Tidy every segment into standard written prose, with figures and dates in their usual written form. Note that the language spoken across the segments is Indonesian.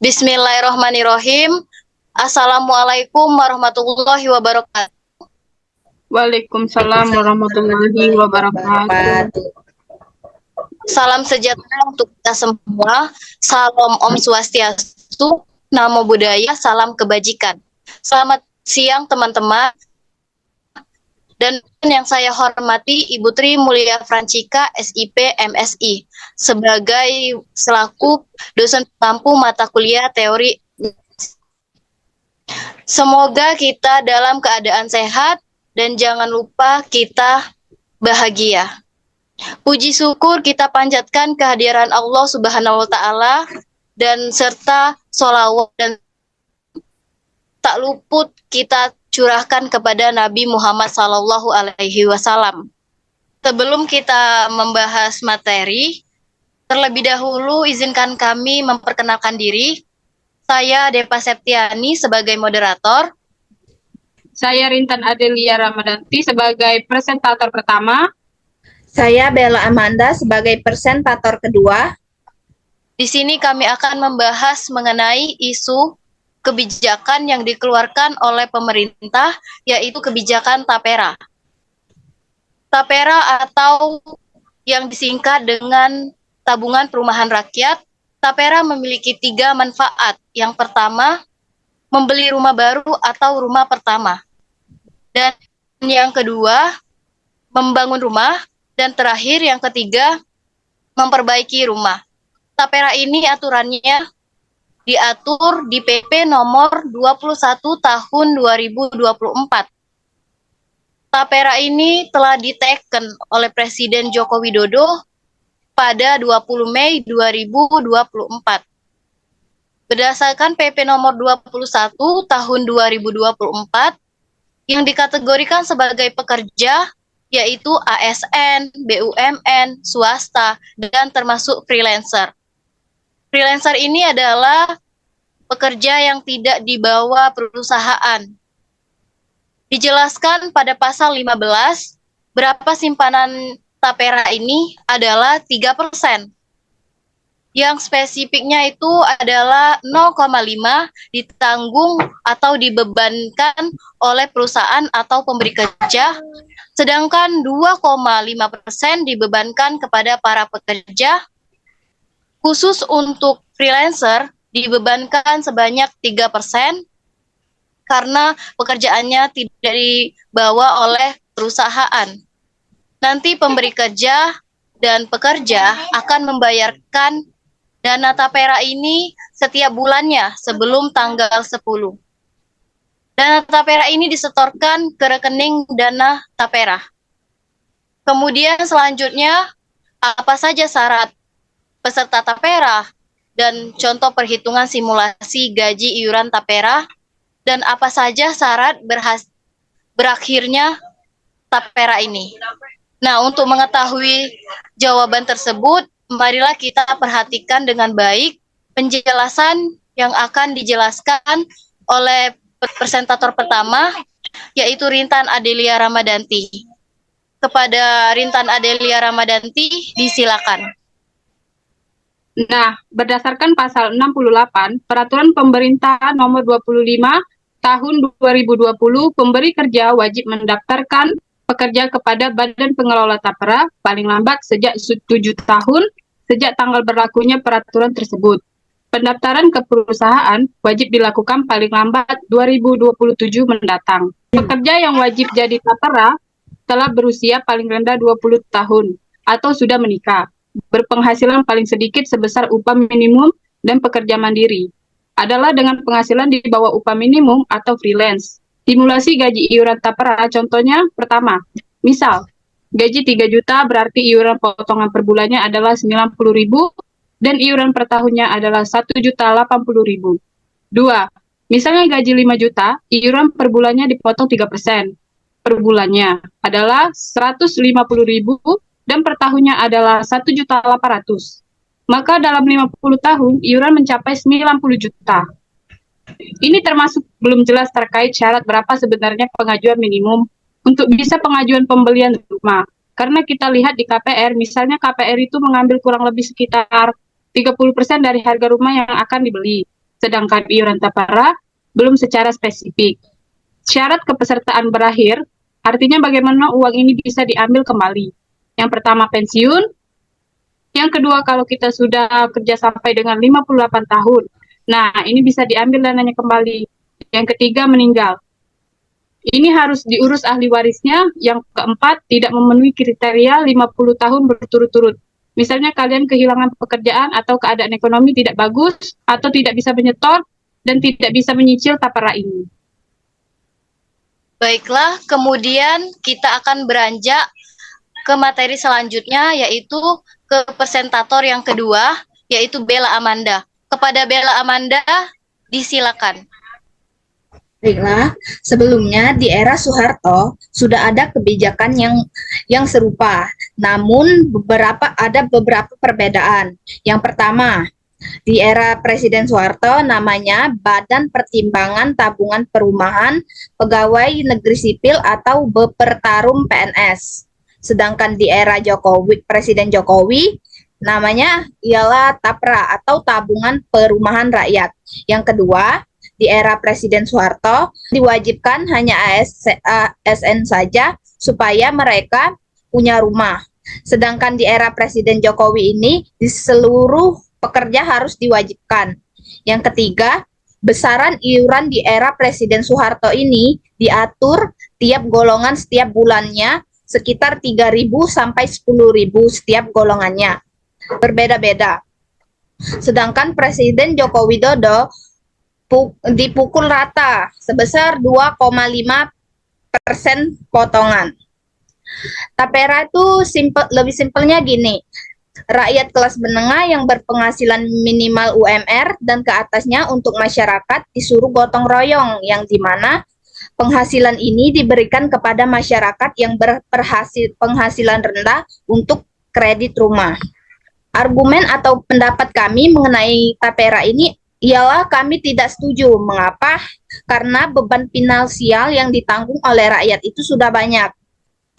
Bismillahirrahmanirrahim. Assalamualaikum warahmatullahi wabarakatuh. Waalaikumsalam warahmatullahi wabarakatuh. Salam sejahtera untuk kita semua. Salam Om Swastiastu, Namo Buddhaya, salam kebajikan. Selamat siang teman-teman. Dan yang saya hormati Ibu Tri Mulia Francika, SIP, MSI, selaku dosen pengampu mata kuliah teori. Semoga kita dalam keadaan sehat dan jangan lupa kita bahagia. Puji syukur kita panjatkan kehadiran Allah Subhanahu wa Ta'ala dan serta sholawat dan tak luput kita curahkan kepada Nabi Muhammad Sallallahu Alaihi Wasallam. Sebelum kita membahas materi, terlebih dahulu izinkan kami memperkenalkan diri. Saya Depa Septiani sebagai moderator. Saya Rintan Adelia Ramadanti sebagai presentator pertama. Saya Bella Amanda sebagai presentator kedua. Di sini kami akan membahas mengenai isu kebijakan yang dikeluarkan oleh pemerintah, yaitu kebijakan TAPERA. TAPERA atau yang disingkat dengan Tabungan Perumahan Rakyat, TAPERA memiliki 3 manfaat. Yang pertama, membeli rumah baru atau rumah pertama. Dan yang kedua, membangun rumah. Dan terakhir, yang ketiga, memperbaiki rumah. TAPERA ini aturannya diatur di PP nomor 21 tahun 2024. TAPERA ini telah diteken oleh Presiden Joko Widodo pada 20 Mei 2024. Berdasarkan PP nomor 21 tahun 2024 yang dikategorikan sebagai pekerja yaitu ASN, BUMN, swasta, dan termasuk freelancer. Freelancer ini adalah pekerja yang tidak dibawa perusahaan. Dijelaskan pada pasal 15, berapa simpanan TAPERA ini adalah 3%. Yang spesifiknya itu adalah 0,5 ditanggung atau dibebankan oleh perusahaan atau pemberi kerja, sedangkan 2,5% dibebankan kepada para pekerja. Khusus untuk freelancer dibebankan sebanyak 3% karena pekerjaannya tidak dibawa oleh perusahaan. Nanti pemberi kerja dan pekerja akan membayarkan dana TAPERA ini setiap bulannya sebelum tanggal 10. Dana TAPERA ini disetorkan ke rekening dana TAPERA. Kemudian selanjutnya, apa saja syarat peserta TAPERA dan contoh perhitungan simulasi gaji iuran TAPERA dan apa saja syarat berakhirnya TAPERA ini. Nah, untuk mengetahui jawaban tersebut, marilah kita perhatikan dengan baik penjelasan yang akan dijelaskan oleh presentator pertama, yaitu Rintan Adelia Ramadanti. Kepada Rintan Adelia Ramadanti, disilakan. Nah, berdasarkan pasal 68 Peraturan Pemerintah Nomor 25 Tahun 2020, pemberi kerja wajib mendaftarkan pekerja kepada Badan Pengelola TAPERA paling lambat sejak 7 tahun sejak tanggal berlakunya peraturan tersebut. Pendaftaran ke perusahaan wajib dilakukan paling lambat 2027 mendatang. Pekerja yang wajib jadi TAPERA telah berusia paling rendah 20 tahun atau sudah menikah, berpenghasilan paling sedikit sebesar upah minimum dan pekerja mandiri. Adalah dengan penghasilan di bawah upah minimum atau freelance. Simulasi gaji iuran TAPERA contohnya pertama, misal gaji 3 juta berarti iuran potongan per bulannya adalah 90.000 dan iuran per tahunnya adalah 1.080.000. 2. Misalnya gaji 5 juta, iuran per bulannya dipotong 3%. Per bulannya adalah 150.000 dan per tahunnya adalah 1.800.000. Maka dalam 50 tahun, iuran mencapai 90 juta. Ini termasuk belum jelas terkait syarat berapa sebenarnya pengajuan minimum untuk bisa pengajuan pembelian rumah. Karena kita lihat di KPR, misalnya KPR itu mengambil kurang lebih sekitar 30% dari harga rumah yang akan dibeli. sedangkan iuran tapera belum secara spesifik. Syarat kepesertaan berakhir, artinya bagaimana uang ini bisa diambil kembali. Yang pertama pensiun, yang kedua kalau kita sudah kerja sampai dengan 58 tahun, nah ini bisa diambil dananya kembali. Yang ketiga meninggal. Ini harus diurus ahli warisnya. Yang keempat, tidak memenuhi kriteria 50 tahun berturut-turut. Misalnya kalian kehilangan pekerjaan atau keadaan ekonomi tidak bagus, atau tidak bisa menyetor, dan tidak bisa menyicil tapera ini. Baiklah, kemudian kita akan beranjak ke materi selanjutnya, yaitu ke presentator yang kedua, yaitu Bella Amanda. Kepada Bella Amanda, disilakan. Baiklah, sebelumnya di era Soeharto sudah ada kebijakan yang serupa, namun ada beberapa perbedaan. Yang pertama, di era Presiden Soeharto namanya Badan Pertimbangan Tabungan Perumahan Pegawai Negeri Sipil atau Bepertarum PNS. Sedangkan di era Presiden Jokowi namanya ialah TAPRA atau Tabungan Perumahan Rakyat. Yang kedua, di era Presiden Soeharto diwajibkan hanya ASN saja supaya mereka punya rumah. Sedangkan di era Presiden Jokowi ini di seluruh pekerja harus diwajibkan. Yang ketiga, besaran iuran di era Presiden Soeharto ini diatur tiap golongan setiap bulannya sekitar 3.000 sampai 10.000 setiap golongannya. Berbeda-beda. Sedangkan Presiden Joko Widodo dipukul rata sebesar 2,5% potongan. Tapera itu lebih simpelnya gini, rakyat kelas menengah yang berpenghasilan minimal UMR dan ke atasnya untuk masyarakat disuruh gotong royong, yang dimana penghasilan ini diberikan kepada masyarakat yang berpenghasilan rendah untuk kredit rumah. Argumen atau pendapat kami mengenai tapera ini ialah kami tidak setuju. Mengapa? Karena beban finansial yang ditanggung oleh rakyat itu sudah banyak.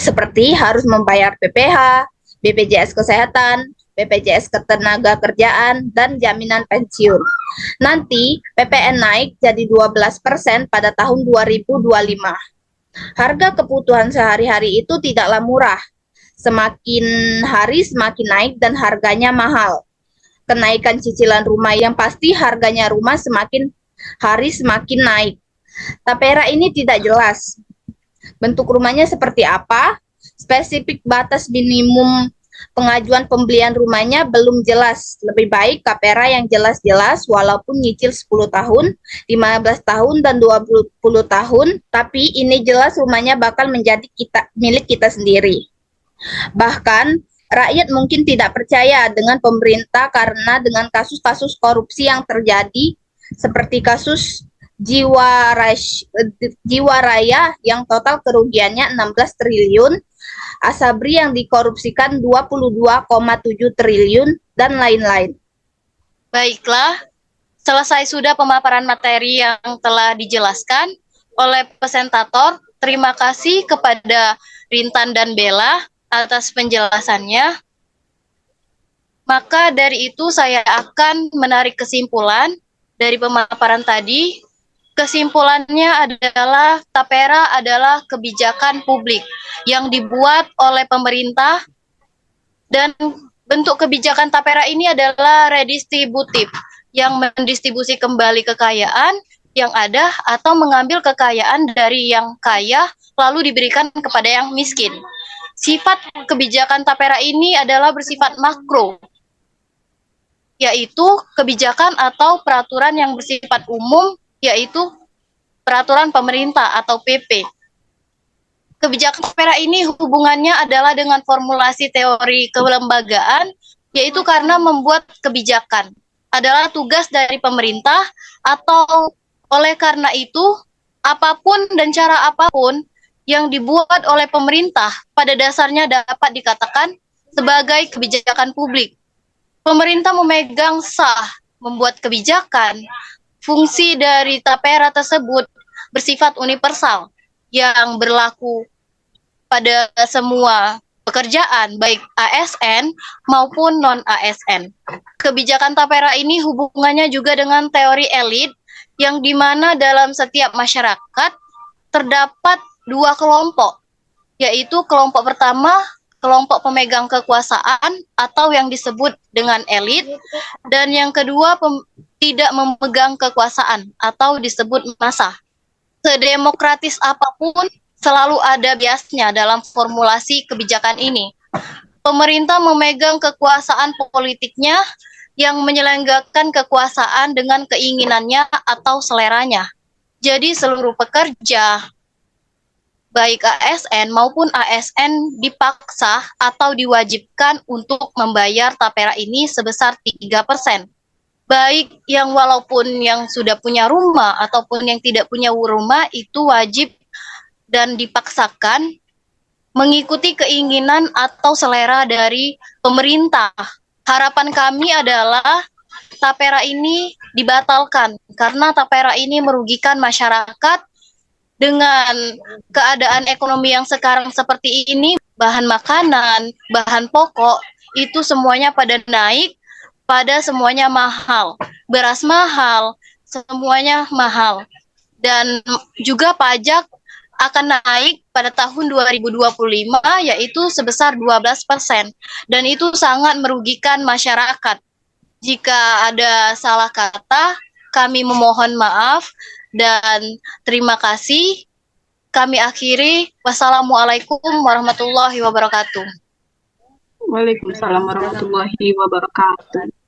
Seperti harus membayar PPh, BPJS Kesehatan, BPJS Ketenagakerjaan, dan jaminan pensiun. Nanti PPN naik jadi 12% pada tahun 2025. Harga kebutuhan sehari-hari itu tidaklah murah. Semakin hari semakin naik dan harganya mahal. Kenaikan cicilan rumah yang pasti harganya rumah semakin hari semakin naik. Tapera ini tidak jelas. Bentuk rumahnya seperti apa? Spesifik batas minimum pengajuan pembelian rumahnya belum jelas. Lebih baik tapera yang jelas-jelas walaupun nyicil 10 tahun, 15 tahun, dan 20 tahun, tapi ini jelas rumahnya bakal menjadi milik kita sendiri. Bahkan rakyat mungkin tidak percaya dengan pemerintah karena dengan kasus-kasus korupsi yang terjadi seperti kasus Jiwaraya yang total kerugiannya 16 triliun, Asabri yang dikorupsikan 22,7 triliun, dan lain-lain. Baiklah, selesai sudah pemaparan materi yang telah dijelaskan oleh presentator. Terima kasih kepada Rintan dan Bella atas penjelasannya. Maka dari itu saya akan menarik kesimpulan dari pemaparan tadi. Kesimpulannya adalah tapera adalah kebijakan publik yang dibuat oleh pemerintah, dan bentuk kebijakan tapera ini adalah redistributif yang mendistribusi kembali kekayaan yang ada atau mengambil kekayaan dari yang kaya lalu diberikan kepada yang miskin. Sifat kebijakan tapera ini adalah bersifat makro, yaitu kebijakan atau peraturan yang bersifat umum, yaitu peraturan pemerintah atau PP. Kebijakan tapera ini hubungannya adalah dengan formulasi teori kelembagaan, yaitu karena membuat kebijakan adalah tugas dari pemerintah, atau oleh karena itu apapun dan cara apapun yang dibuat oleh pemerintah pada dasarnya dapat dikatakan sebagai kebijakan publik. Pemerintah memegang sah membuat kebijakan. Fungsi dari tapera tersebut bersifat universal yang berlaku pada semua pekerjaan, baik ASN maupun non-ASN. Kebijakan tapera ini hubungannya juga dengan teori elit, yang dimana dalam setiap masyarakat terdapat dua kelompok, yaitu kelompok pertama, kelompok pemegang kekuasaan atau yang disebut dengan elit, dan yang kedua tidak memegang kekuasaan atau disebut massa. Sedemokratis apapun selalu ada biasnya dalam formulasi kebijakan ini. Pemerintah memegang kekuasaan politiknya yang menyelenggarakan kekuasaan dengan keinginannya atau seleranya. Jadi seluruh pekerja, baik ASN maupun ASN, dipaksa atau diwajibkan untuk membayar tapera ini sebesar 3%. Baik yang walaupun yang sudah punya rumah ataupun yang tidak punya rumah, itu wajib dan dipaksakan mengikuti keinginan atau selera dari pemerintah. Harapan kami adalah tapera ini dibatalkan karena tapera ini merugikan masyarakat. Dengan keadaan ekonomi yang sekarang seperti ini, bahan makanan, bahan pokok, itu semuanya pada naik, pada semuanya mahal. Beras mahal, semuanya mahal. Dan juga pajak akan naik pada tahun 2025, yaitu sebesar 12%. Dan itu sangat merugikan masyarakat. Jika ada salah kata, kami memohon maaf. Dan terima kasih. Kami akhiri. Wassalamualaikum warahmatullahi wabarakatuh. Waalaikumsalam warahmatullahi wabarakatuh.